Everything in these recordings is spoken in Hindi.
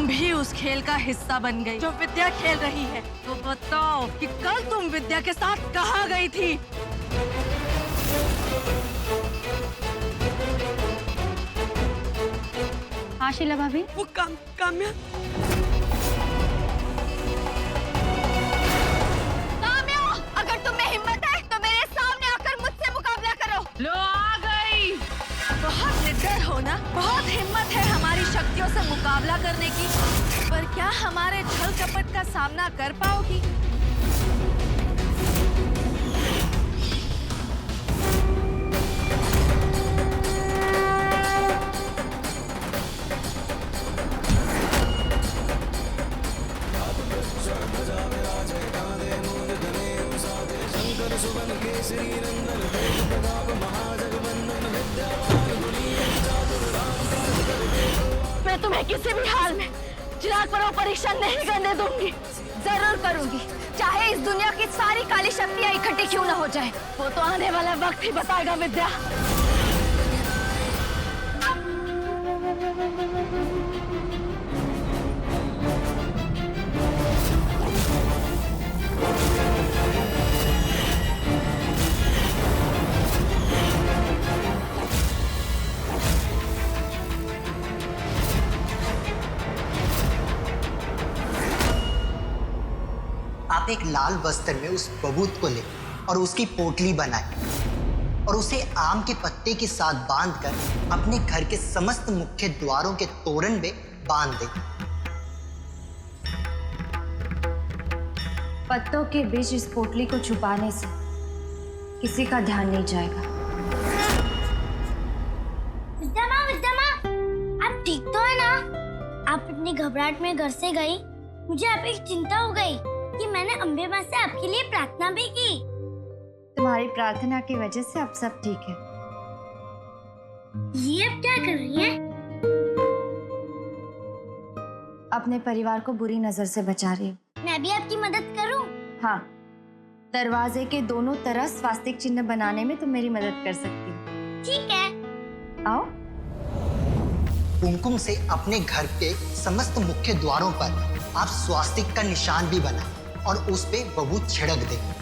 भी उस खेल का हिस्सा बन गई जो विद्या खेल रही है। तो बताओ कि कल तुम विद्या के साथ कहाँ गई थी? हाँ शीला भाभी। वो काम्या अगर तुम्हें हिम्मत है तो मेरे सामने आकर मुझसे मुकाबला करो। लो आ गई। बहुत निर्दय हो ना, बहुत हिम्मत है हमारी शक्तियों से मुकाबला करने की, पर क्या हमारे छल कपट का सामना कर पाओगी? मैं तुम्हें किसी भी हाल में चिराग पर वो परीक्षा नहीं करने दूंगी। जरूर करूंगी, चाहे इस दुनिया की सारी काली शक्तियां इकट्ठी क्यों न हो जाए। वो तो आने वाला वक्त ही बताएगा विद्या। आप एक लाल वस्त्र में उस बबूत को ले और उसकी पोटली बनाए और उसे आम के पत्ते के साथ बांधकर अपने घर के समस्त मुख्य द्वारों के तोरण में बांध दे। पत्तों के बीच इस पोटली को छुपाने से किसी का ध्यान नहीं जाएगा। विद्या माँ, आप ठीक तो है ना? आप इतनी घबराहट में घर से गई, मुझे आपकी चिंता हो गई कि मैंने अम्बे माँ से आपके लिए प्रार्थना भी की। तुम्हारी प्रार्थना की वजह से अब सब ठीक है। ये अब क्या कर रही है? अपने परिवार को बुरी नजर से बचा रही हूँ। मैं भी आपकी मदद करूँ? हाँ, दरवाजे के दोनों तरफ स्वास्तिक चिन्ह बनाने में तुम मेरी मदद कर सकती हो। ठीक है। आओ। कुमकुम से अपने घर के समस्त मुख्य द्वारों पर आप स्वास्तिक का निशान भी बनाएं और उस पे बबूत छिड़क दें।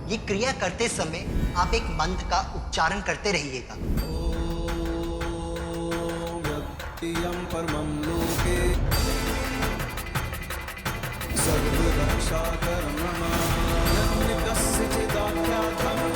ये क्रिया करते समय आप एक मंत्र का उच्चारण करते रहिएगा। व्यक्तियं परमं लोके सर्वरक्षाकरणं यन्न कस्यचिदाख्यातं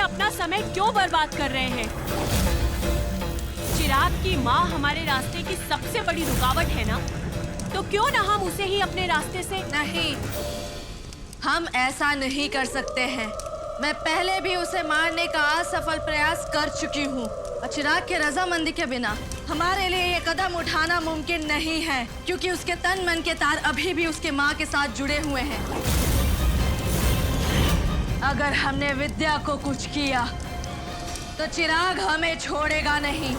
अपना समय क्यों बर्बाद कर रहे हैं? चिराग की माँ हमारे रास्ते की सबसे बड़ी रुकावट है ना, तो क्यों ना हम उसे ही अपने रास्ते से। नहीं, हम ऐसा नहीं कर सकते हैं। मैं पहले भी उसे मारने का असफल प्रयास कर चुकी हूँ और चिराग के रजामंदी के बिना हमारे लिए ये कदम उठाना मुमकिन नहीं है, क्योंकि उसके तन मन के तार अभी भी उसके माँ के साथ जुड़े हुए हैं। अगर हमने विद्या को कुछ किया तो चिराग हमें छोड़ेगा नहीं।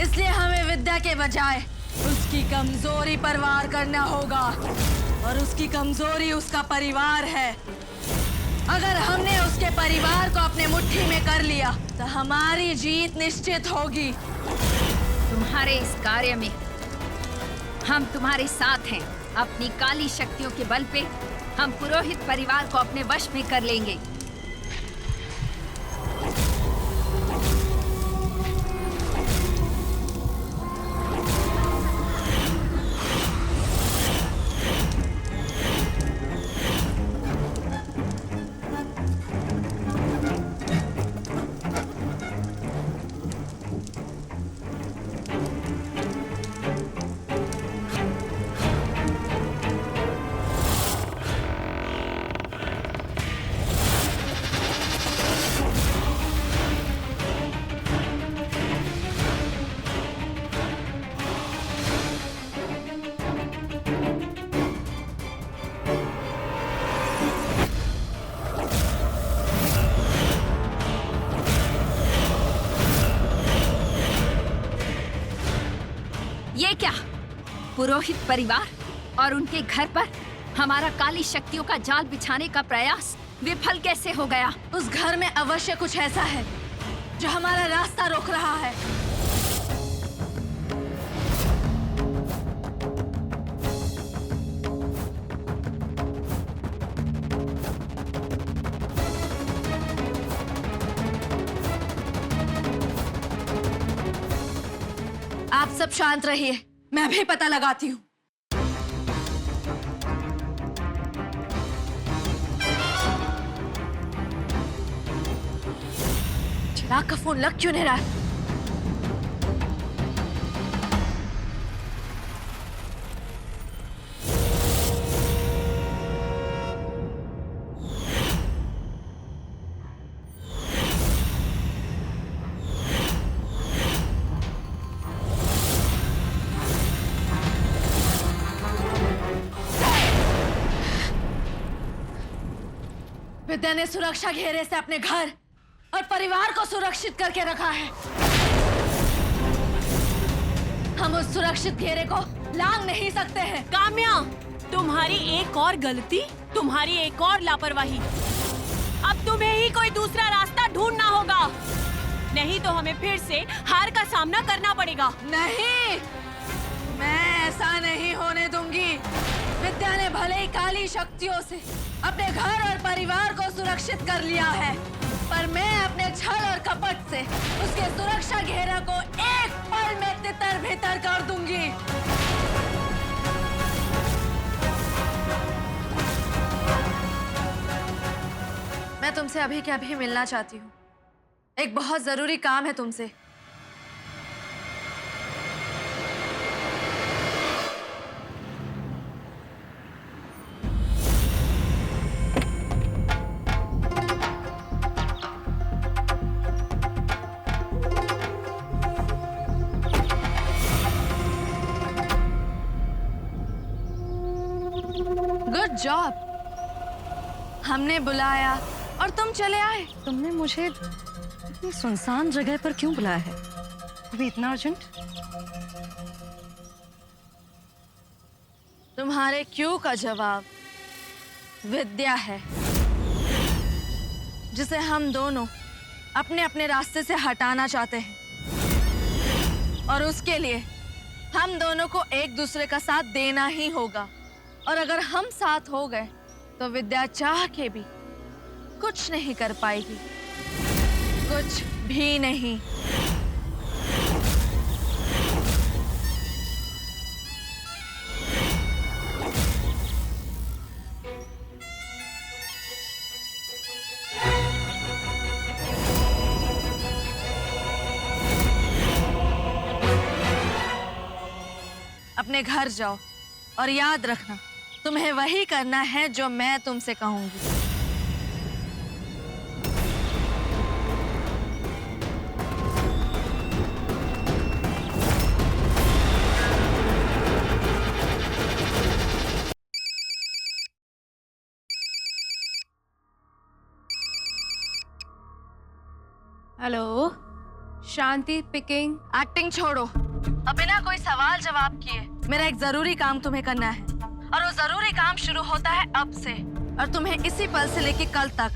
इसलिए हमें विद्या के बजाय उसकी कमजोरी पर वार करना होगा, और उसकी कमजोरी उसका परिवार है। अगर हमने उसके परिवार को अपने मुट्ठी में कर लिया तो हमारी जीत निश्चित होगी। तुम्हारे इस कार्य में हम तुम्हारे साथ हैं। अपनी काली शक्तियों के बल पे हम पुरोहित परिवार को अपने वश में कर लेंगे। ये क्या? पुरोहित परिवार और उनके घर पर हमारा काली शक्तियों का जाल बिछाने का प्रयास विफल कैसे हो गया? उस घर में अवश्य कुछ ऐसा है जो हमारा रास्ता रोक रहा है। आप सब शांत रहिए, मैं भी पता लगाती हूँ। चिराग का फोन लग क्यों नहीं रहा है? विद्या ने सुरक्षा घेरे से अपने घर और परिवार को सुरक्षित करके रखा है। हम उस सुरक्षित घेरे को लांघ नहीं सकते हैं। काम्या, तुम्हारी एक और गलती, तुम्हारी एक और लापरवाही। अब तुम्हें ही कोई दूसरा रास्ता ढूंढना होगा, नहीं तो हमें फिर से हार का सामना करना पड़ेगा। नहीं, मैं ऐसा नहीं होने दूंगी। विद्या ने भले ही काली शक्तियों से अपने घर और परिवार को सुरक्षित कर लिया है, पर मैं अपने छल और कपट से उसके सुरक्षा घेरा को एक पल में तितर बितर कर दूंगी। मैं तुमसे अभी के अभी मिलना चाहती हूँ। एक बहुत जरूरी काम है तुमसे। Good job. हमने बुलाया और तुम चले आए। तुमने मुझे इतनी सुनसान जगह पर क्यों बुलाया है? अभी इतना अर्जेंट? तुम्हारे क्यों का जवाब विद्या है, जिसे हम दोनों अपने अपने रास्ते से हटाना चाहते हैं, और उसके लिए हम दोनों को एक दूसरे का साथ देना ही होगा। और अगर हम साथ हो गए तो विद्या चाह के भी कुछ नहीं कर पाएगी, कुछ भी नहीं। अपने घर जाओ और याद रखना, तुम्हें वही करना है जो मैं तुमसे कहूंगी। हेलो, शांति पिकिंग। एक्टिंग छोड़ो, अब बिना कोई सवाल जवाब किए मेरा एक जरूरी काम तुम्हें करना है, और वो जरूरी काम शुरू होता है अब से, और तुम्हें इसी पल से लेके कल तक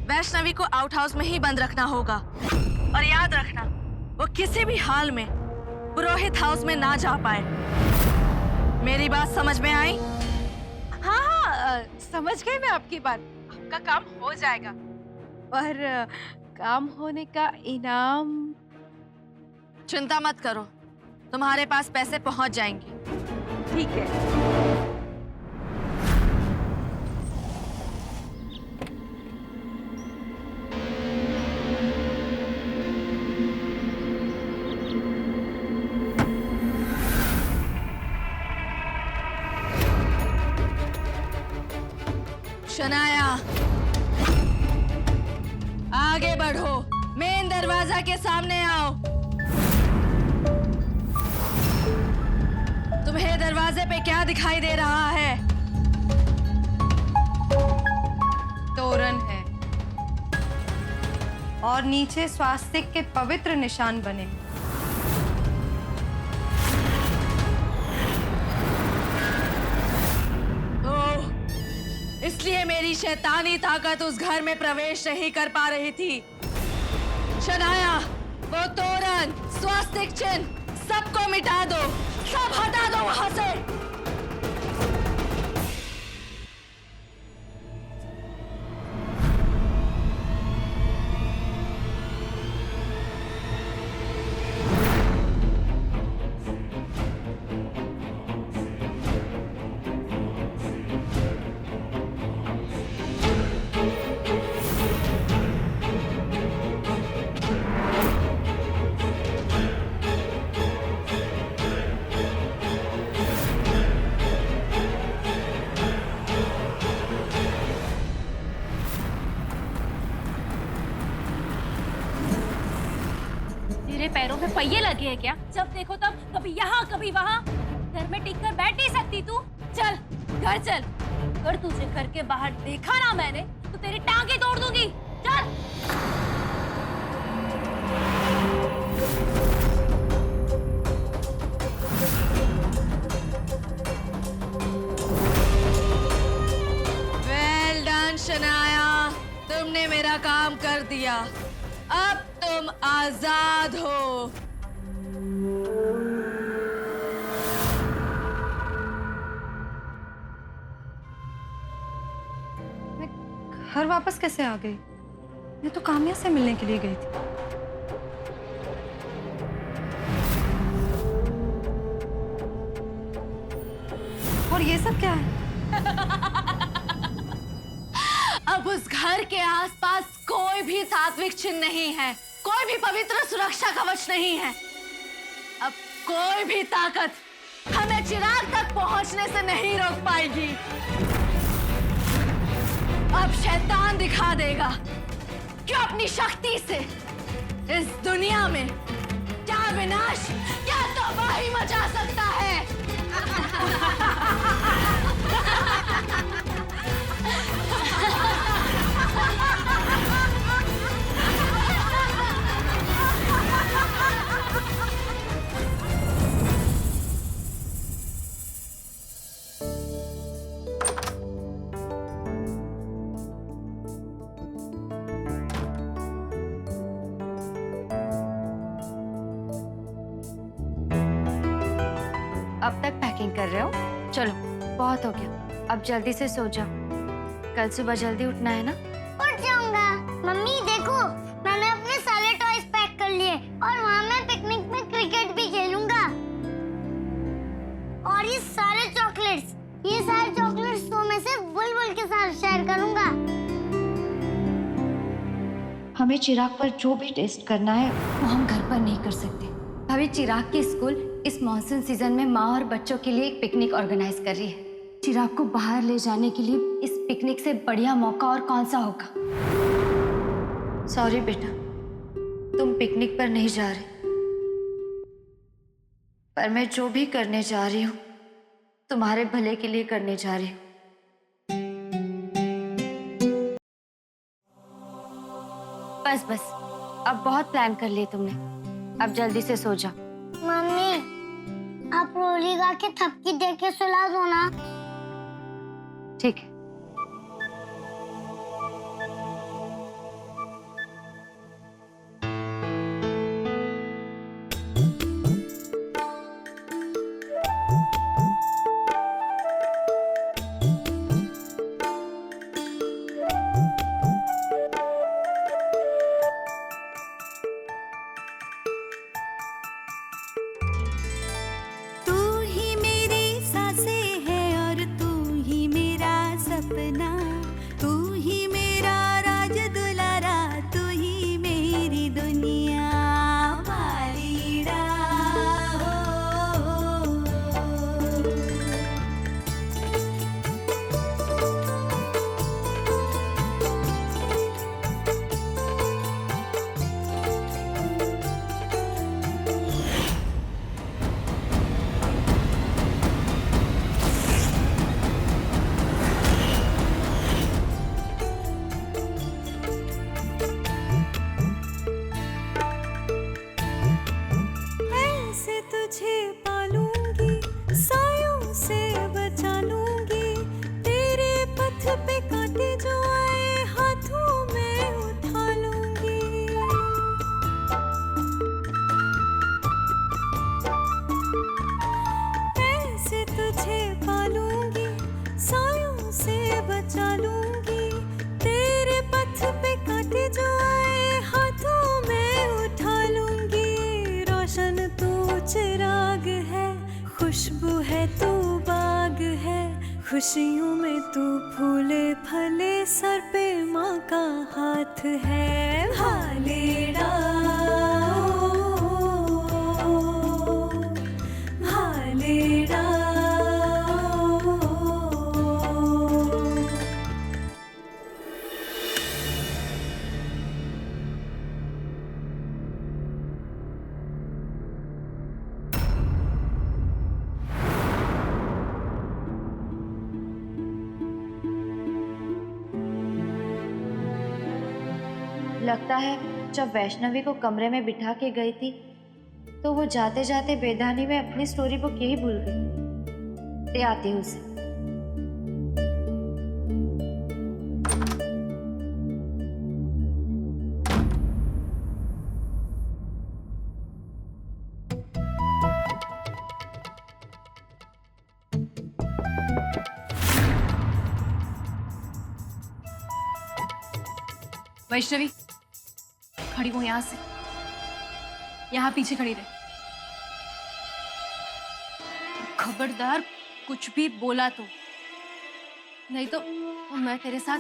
वैष्णवी को आउट हाउस में ही बंद रखना होगा। और याद रखना, वो किसी भी हाल में पुरोहित हाउस में ना जा पाए। मेरी बात समझ में आई? हाँ, समझ गई मैं आपकी बात। आपका काम हो जाएगा, पर काम होने का इनाम। चिंता मत करो, तुम्हारे पास पैसे पहुंच जाएंगे। ठीक है। शनाया, आगे बढ़ो, मेन दरवाजा के सामने आओ। तुम्हें दरवाजे पे क्या दिखाई दे रहा है? तोरण है और नीचे स्वास्तिक के पवित्र निशान बने। ओह, इसलिए मेरी शैतानी ताकत उस घर में प्रवेश नहीं कर पा रही थी। शनाया, वो तोरण, स्वास्तिक चिन्ह सबको मिटा दो, सब हटा दो वहां से। पैरों में पहिए लगे हैं क्या? जब देखो तब कभी यहाँ कभी वहाँ। घर में टिक कर बैठ नहीं सकती तू? चल घर चल। अगर तुझे घर के बाहर देखा ना मैंने तो तेरी टांगे तोड़ दूंगी। चल। वेल डन शनाया, तुमने मेरा काम कर दिया। अब तुम आजाद हो। मैं घर वापस कैसे आ गई? मैं तो काम्या से मिलने के लिए गई थी। और ये सब क्या है? अब उस घर के आसपास कोई भी सात्विक चिन्ह नहीं है, कोई भी पवित्र सुरक्षा कवच नहीं है। अब कोई भी ताकत हमें चिराग तक पहुंचने से नहीं रोक पाएगी। अब शैतान दिखा देगा कि अपनी शक्ति से इस दुनिया में क्या विनाश, क्या तबाही मचा सकता है। अब तक पैकिंग कर रहे हो? चलो बहुत हो गया, अब जल्दी से सो जाओ। कल सुबह जल्दी उठना है ना? उठ जाऊंगा। मम्मी देखो, मैंने अपने सारे टॉयज पैक कर लिए और वहाँ मैं पिकनिक में क्रिकेट भी खेलूंगा। और ये सारे चॉकलेट्स तो मैं सिर्फ बुलबुल के साथ शेयर करूंगा। हमें चिराग पर जो भी टेस्ट करना है वो हम घर पर नहीं कर सकते। अभी चिराग की स्कूल इस मॉनसून सीजन में माँ और बच्चों के लिए एक पिकनिक ऑर्गेनाइज कर रही है। चिराग को बाहर ले जाने के लिए इस पिकनिक से बढ़िया मौका और कौन सा होगा? सॉरी बेटा, तुम पिकनिक पर नहीं जा रहे, पर मैं जो भी करने जा रही हूँ तुम्हारे भले के लिए करने जा रही हूँ। बस अब बहुत प्लान कर लिए तुमने, अब जल्दी से सो जाओ। मम्मी, आप रोली गा के थपकी दे के सुला दो ना। ठीक है। तू ही मेरी सांसें है और तू ही मेरा सपना, तू ही मेरा राज दुलारा, तू ही मेरी दुनिया मारीड़ा हो। ऐसे तुझे पालूंगी, सायों से बचा लूंगी, तेरे पथ पे कांटे जो आए हाथों में उठा लूंगी। ऐसे तुझे पालूंगी, सायों से बचा लूंगी, तेरे पथ पे कांटे जो आए हाथों में उठा लूंगी। रोशन तू चिराग है, खुशबू है तू बाग है, खुशियों में तू फूले फले, सर पे माँ का हाथ है भालेड़ा भालेड़ा। लगता है जब वैष्णवी को कमरे में बिठा के गई थी तो वो जाते जाते बेदानी में अपनी स्टोरी बुक यही भूल गई। दे आती हूँ उसे। वैष्णवी, खड़ी हो यहाँ से, यहाँ पीछे खड़ी रहे। खबरदार कुछ भी बोला तो, नहीं तो मैं तेरे साथ।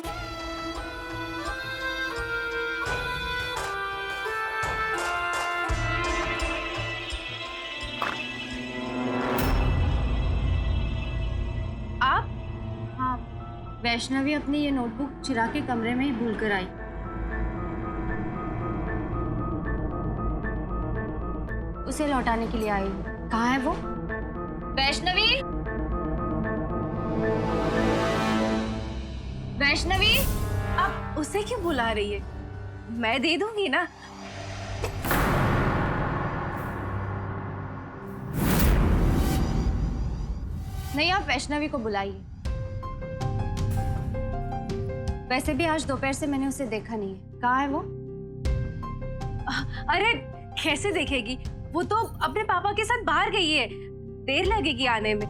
आप? हाँ, वैष्णवी अपनी ये नोटबुक चिरा के कमरे में ही भूल कर आई। उसे लौटाने के लिए आई हूँ। कहाँ है वो? वैष्णवी, वैष्णवी, आप उसे क्यों बुला रही है? मैं दे दूंगी ना। नहीं, आप वैष्णवी को बुलाइए। वैसे भी आज दोपहर से मैंने उसे देखा नहीं है। कहाँ है वो? अरे कैसे देखेगी, वो तो अपने पापा के साथ बाहर गई है, देर लगेगी आने में।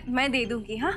मैं दे दूंगी। हाँ,